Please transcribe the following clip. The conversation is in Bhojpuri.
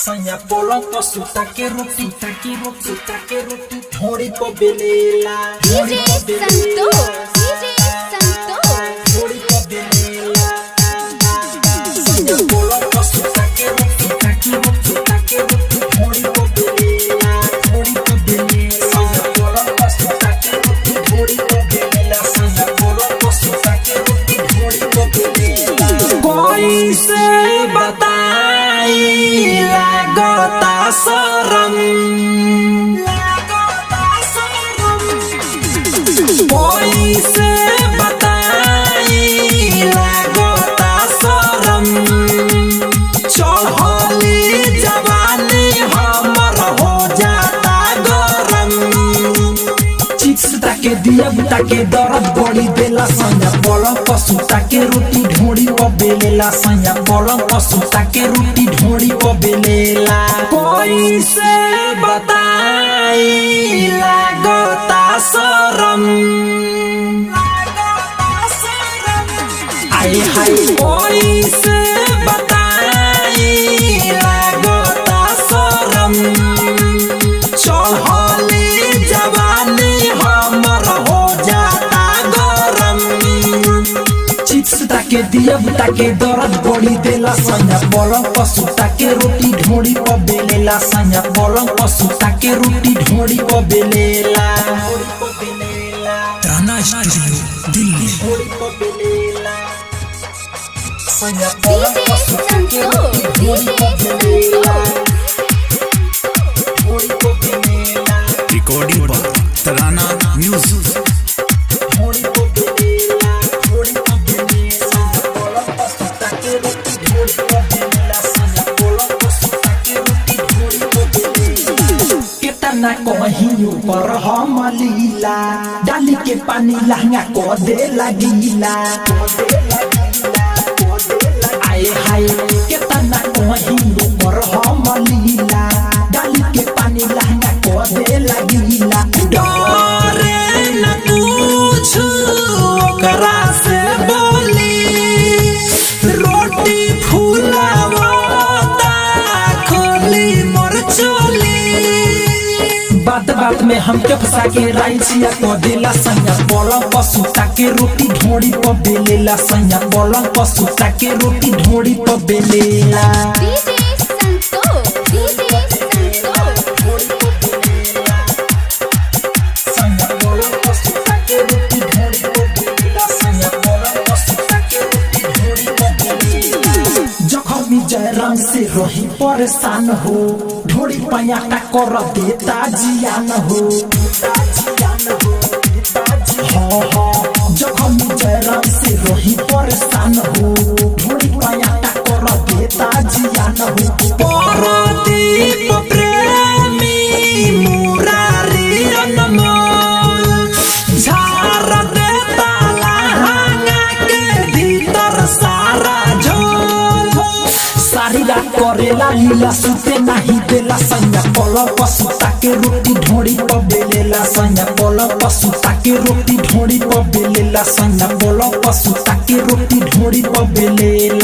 सैया पोलो को सुता के रोटी थोड़ी को बेलेला डीजे संतोष थोड़ी को बेलेला सैया पोलो को सुता के रोटी थोड़ी को बेलेला सैया पोलो को सुता के रोटी थोड़ी को बेलेला सैया पोलो को सुता के रोटी थोड़ी को बेलेला कोई से बताई लागता शरम कोई से बताई लागता शरम चढ़ली जवानी हमर हो जाता गरम चिप्स ताके दिया बुता के दर्द बड़ी देला सैया पलंग पर सुता के रोटी ढोड़ी पर बेलेला सैया पलंग पर सुता के रोटी ढोड़ी पर बेलेला कोई से बताई लागता शरम आए हाय कोई से बताई लागता शरम चढ़ली जवानी हमर हो जाता गरम चिप्स ताके दिया बुता के दर्द बड़ी देला सैया पलंग पर सुता के रोटी ढोड़ी पर बेलेला सैया पलंग पर सुता के रोटी ढोड़ी पर बेलेला ताना स्टूडियो दिल्ली सैया पलंग पर सुता के रोटी ढोड़ी पर बेलेला रिकॉर्डिंग पर तराना म्यूजिक थोड़ी को बेलेला सैया पलंग पर सुता के रोटी ढोड़ी पर बेलेला सैया पलंग पर सुता के रोटी ढोड़ी पर बेलेला केतना कहियो पर हम लीला डाली के पानी लहंगा को दे लगीला आए हाय केतना कहियो पर हम लीला डाली के पानी लहंगा को दे लगीला डरे न कुछ ओकरा से बोली रोटी फुलावता खोली मोर चोली बात में हमके फंसा के राइचिया को देला सैया पलंग पर सुता के रोटी ढोड़ी पर बेलेला सैया पलंग पर सुता के रोटी ढोड़ी पर बेलेला डीजे संतोष सैया पलंग पर सुता के रोटी ढोड़ी पर बेलेला सैया पलंग पर सुता के रोटी ढोड़ी पर बेलेला जखमी जयराम से रही परेशान हो ढोड़ी पयाटा कर देता जियान हो जखमी जयराम से रही परेशान हो ढोड़ी पयाटा कर देता जियान हो परदीप प्रेमी मुरारी अनमोल झार देता लहंगा के भीतर सारा झोल सारी रात करेला लीला सुते नहीं देला सैया पलंग पर सुता के रोटी ढोड़ी पर बेलेला सैया पलंग पर सुता के रोटी ढोड़ी पर बेलेला सैया पलंग पर सुता के रोटी ढोड़ी पर बेलेला।